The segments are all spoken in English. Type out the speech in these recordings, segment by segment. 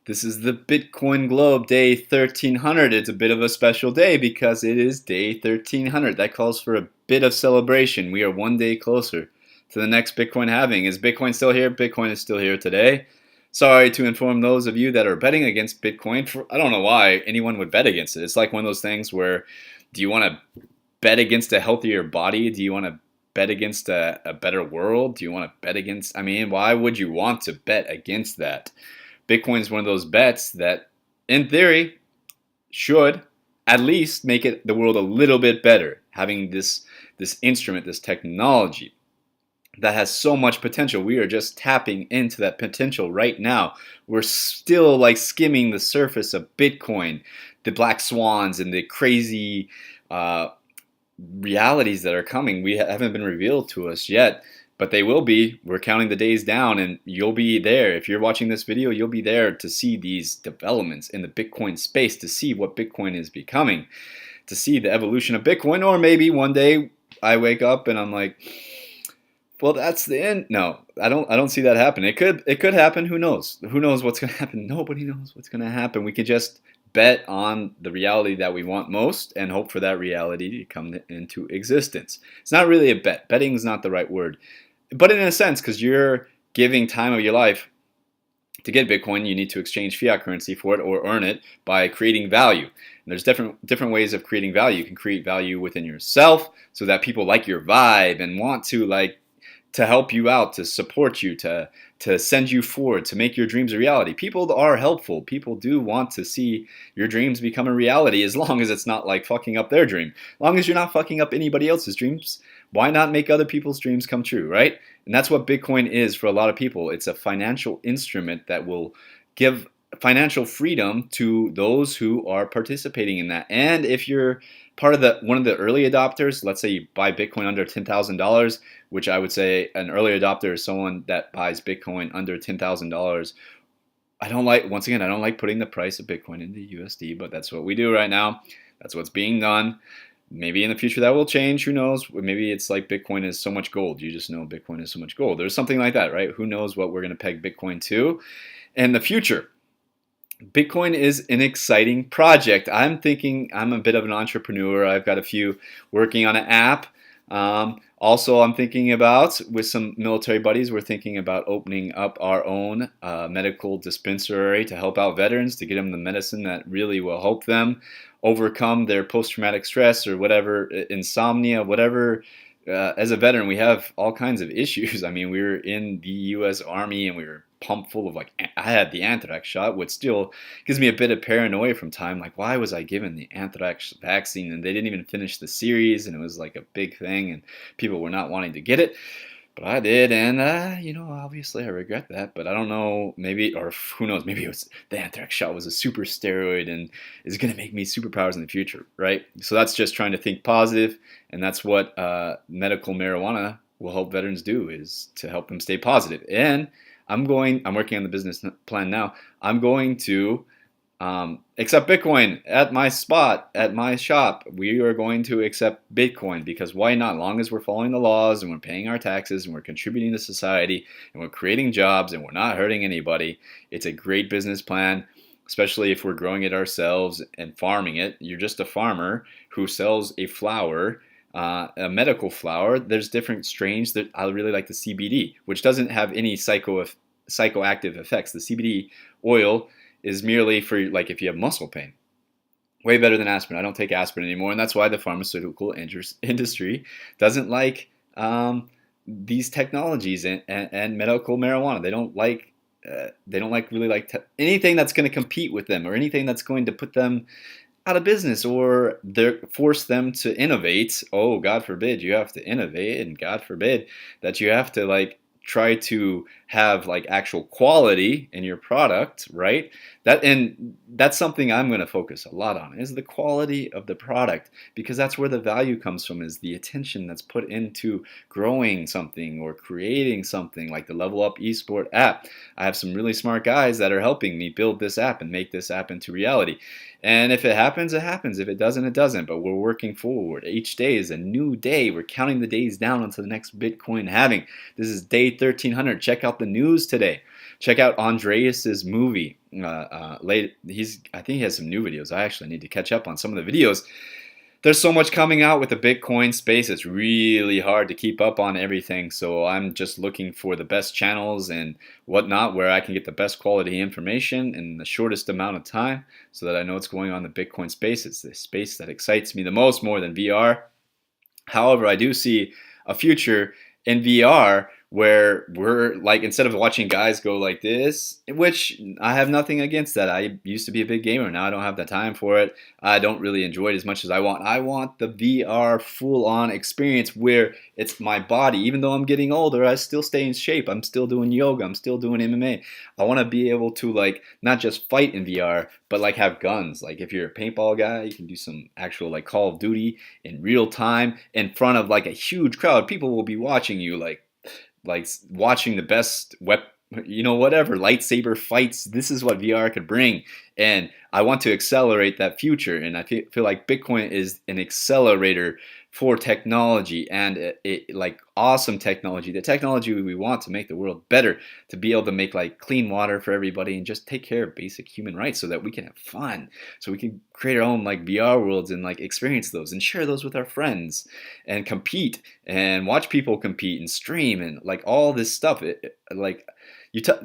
This is the Bitcoin Globe day 1300. It's a bit of a special day because it is day 1300. That calls for a bit of celebration. We are one day closer to the next Bitcoin halving. Is Bitcoin still here? Bitcoin is still here today. Sorry to inform those of you that are betting against Bitcoin. I don't know why anyone would bet against it. It's like one of those things where, do you want to bet against a healthier body? Do you want to bet against a better world? Do you want to bet against, why would you want to bet against that? Bitcoin is one of those bets that, in theory, should at least make the world a little bit better. Having this instrument, this technology that has so much potential. We are just tapping into that potential right now. We're still like skimming the surface of Bitcoin, the black swans and the crazy realities that are coming. We haven't been revealed to us yet. But they will be. We're counting the days down, and you'll be there. If you're watching this video, you'll be there to see these developments in the Bitcoin space, to see what Bitcoin is becoming, to see the evolution of Bitcoin. Or maybe one day I wake up and I'm like, well, that's the end. No, I don't see that happen. It could happen. Who knows? Who knows what's going to happen? Nobody knows what's going to happen. We could just bet on the reality that we want most and hope for that reality to come into existence. It's not really a bet. Betting is not the right word. But in a sense, because you're giving time of your life to get Bitcoin, you need to exchange fiat currency for it or earn it by creating value. And there's different ways of creating value. You can create value within yourself so that people like your vibe and want to help you out, to support you, to send you forward, to make your dreams a reality. People are helpful. People do want to see your dreams become a reality, as long as it's not like fucking up their dream. As long as you're not fucking up anybody else's dreams, why not make other people's dreams come true, right? And that's what Bitcoin is for a lot of people. It's a financial instrument that will give financial freedom to those who are participating in that. And if you're part of one of the early adopters, let's say you buy Bitcoin under $10,000, which I would say an early adopter is someone that buys Bitcoin under $10,000. I don't like putting the price of Bitcoin into USD, but that's what we do right now. That's what's being done. Maybe in the future that will change. Who knows? Maybe it's like Bitcoin is so much gold. You just know Bitcoin is so much gold. There's something like that, right? Who knows what we're going to peg Bitcoin to in the future. Bitcoin is an exciting project. I'm a bit of an entrepreneur. I've got a few working on an app. Also, I'm thinking about, with some military buddies, we're thinking about opening up our own medical dispensary to help out veterans, to get them the medicine that really will help them overcome their post-traumatic stress or whatever, insomnia, whatever. As a veteran, we have all kinds of issues. We were in the U.S. Army and we were pumped full of, I had the Anthrax shot, which still gives me a bit of paranoia from time. Like, why was I given the Anthrax vaccine? And they didn't even finish the series, and it was like a big thing, and people were not wanting to get it. But I did, and obviously I regret that. But I don't know, maybe, or who knows, maybe it was the Anthrax shot was a super steroid and is going to make me superpowers in the future, right? So that's just trying to think positive, and that's what medical marijuana will help veterans do, is to help them stay positive. And I'm working on the business plan now. I'm going to accept Bitcoin at my spot, at my shop. We are going to accept Bitcoin, because why not? As long as we're following the laws and we're paying our taxes and we're contributing to society and we're creating jobs and we're not hurting anybody, it's a great business plan, especially if we're growing it ourselves and farming it. You're just a farmer who sells a flower, a medical flower. There's different strains that I really like, the CBD, which doesn't have any psychoactive effects. The CBD oil is merely for, like, if you have muscle pain. Way better than aspirin. I don't take aspirin anymore, and that's why the pharmaceutical industry doesn't like these technologies and medical marijuana. They don't like anything that's going to compete with them, or anything that's going to put them out of business, or force them to innovate. Oh, God forbid you have to innovate, and God forbid that you have to try to have actual quality in your product, right? That's something I'm going to focus a lot on, is the quality of the product, because that's where the value comes from, is the attention that's put into growing something or creating something, like the Level Up eSport app. I have some really smart guys that are helping me build this app and make this app into reality. And if it happens, it happens. If it doesn't, it doesn't. But we're working forward. Each day is a new day. We're counting the days down until the next Bitcoin halving. This is day 1300. Check out the news today. Check out Andreas's movie. I think he has some new videos. I actually need to catch up on some of the videos. There's so much coming out with the Bitcoin space. It's really hard to keep up on everything. So I'm just looking for the best channels and whatnot where I can get the best quality information in the shortest amount of time so that I know what's going on in the Bitcoin space. It's the space that excites me the most, more than VR. However, I do see a future in VR where we're like, instead of watching guys go like this, which I have nothing against that. I used to be a big gamer. Now I don't have the time for it. I don't really enjoy it as much as I want. I want the VR full-on experience where it's my body. Even though I'm getting older, I still stay in shape. I'm still doing yoga. I'm still doing MMA. I want to be able to like not just fight in VR, but like have guns. Like if you're a paintball guy, you can do some actual like Call of Duty in real time in front of like a huge crowd. People will be watching you like watching the best whatever lightsaber fights. This is what VR could bring, and I want to accelerate that future. And I feel like Bitcoin is an accelerator for technology, and like awesome technology, the technology we want to make the world better, to be able to make like clean water for everybody and just take care of basic human rights so that we can have fun, so we can create our own like VR worlds and like experience those and share those with our friends and compete and watch people compete and stream and like all this stuff.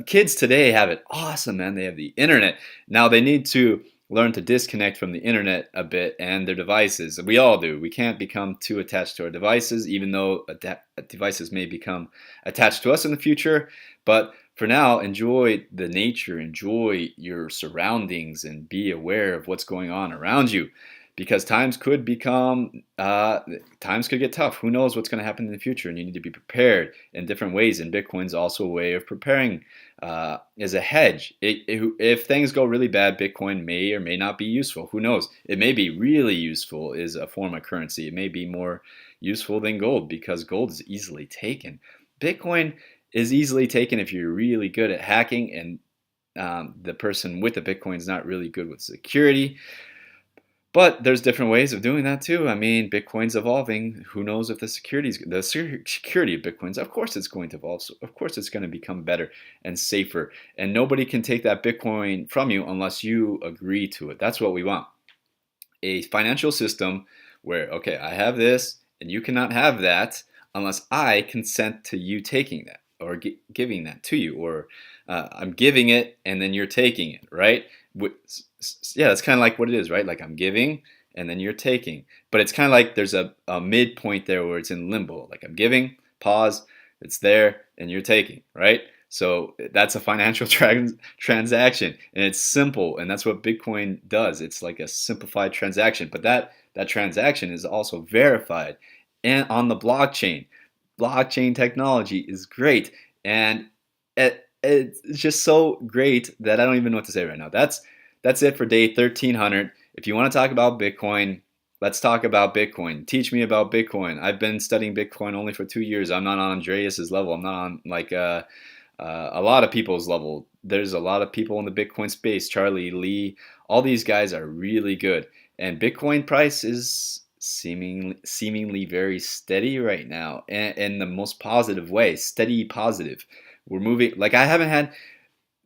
Kids today have it awesome, man. They have the internet. Now they need to learn to disconnect from the internet a bit and their devices. We all do. We can't become too attached to our devices, even though devices may become attached to us in the future. But for now, enjoy the nature, enjoy your surroundings, and be aware of what's going on around you. Because times could get tough. Who knows what's going to happen in the future, and you need to be prepared in different ways. And Bitcoin's also a way of preparing as a hedge. If things go really bad, Bitcoin may or may not be useful. Who knows? It may be really useful as a form of currency. It may be more useful than gold, because gold is easily taken. Bitcoin is easily taken if you're really good at hacking, and the person with the Bitcoin is not really good with security. But there's different ways of doing that too. I mean, Bitcoin's evolving. Who knows if the security of Bitcoin's, of course it's going to evolve. So of course it's going to become better and safer. And nobody can take that Bitcoin from you unless you agree to it. That's what we want. A financial system where, okay, I have this and you cannot have that unless I consent to you taking that, or giving that to you, or I'm giving it and then you're taking it, right? Yeah, that's kind of like what it is, right? Like I'm giving and then you're taking. But it's kind of like there's a midpoint there where it's in limbo. Like I'm giving, pause, it's there, and you're taking, right? So that's a financial transaction, and it's simple, and that's what Bitcoin does. It's like a simplified transaction, but that transaction is also verified and on the blockchain. Blockchain technology is great, and it's just so great that I don't even know what to say right now. That's it for day 1300. If you want to talk about Bitcoin, let's talk about Bitcoin. Teach me about Bitcoin. I've been studying Bitcoin only for 2 years. I'm not on Andreas's level. I'm not on like a lot of people's level. There's a lot of people in the Bitcoin space. Charlie Lee, all these guys are really good. And Bitcoin price is seemingly very steady right now, and in the most positive way. Steady positive. We're moving, like I haven't had,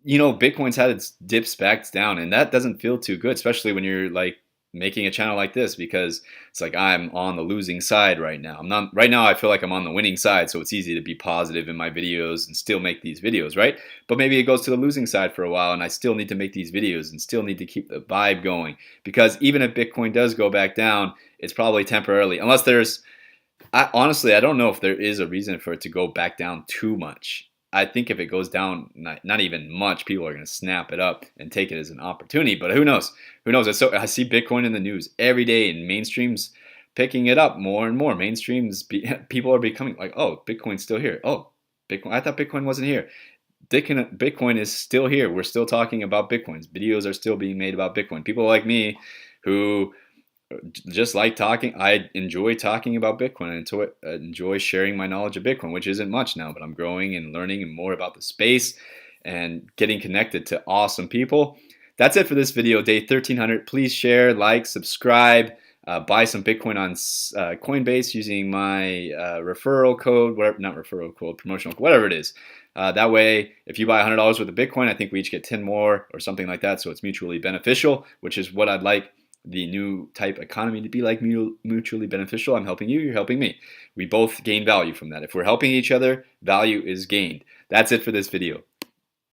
Bitcoin's had its dips back down, and that doesn't feel too good, especially when you're like making a channel like this, because it's like I'm on the losing side right now. I'm not right now. I feel like I'm on the winning side, so it's easy to be positive in my videos and still make these videos, right? But maybe it goes to the losing side for a while, and I still need to make these videos and still need to keep the vibe going, because even if Bitcoin does go back down, it's probably temporarily, unless honestly, I don't know if there is a reason for it to go back down too much. I think if it goes down not even much, people are going to snap it up and take it as an opportunity. But who knows? Who knows? I see Bitcoin in the news every day, and mainstream's picking it up more and more. People are becoming like, oh, Bitcoin's still here. Oh, Bitcoin. I thought Bitcoin wasn't here. Bitcoin is still here. We're still talking about Bitcoins. Videos are still being made about Bitcoin. People like me who just like talking. I enjoy talking about Bitcoin. I enjoy sharing my knowledge of Bitcoin, which isn't much now, but I'm growing and learning more about the space and getting connected to awesome people. That's it for this video, day 1300. Please share, like, subscribe, buy some Bitcoin on Coinbase using my referral code, not referral code, promotional code, whatever it is. That way, if you buy $100 worth of Bitcoin, I think we each get 10 more or something like that. So it's mutually beneficial, which is what I'd like the new type economy to be like, mutually beneficial. I'm helping you, you're helping me. We both gain value from that. If we're helping each other, value is gained. That's it for this video.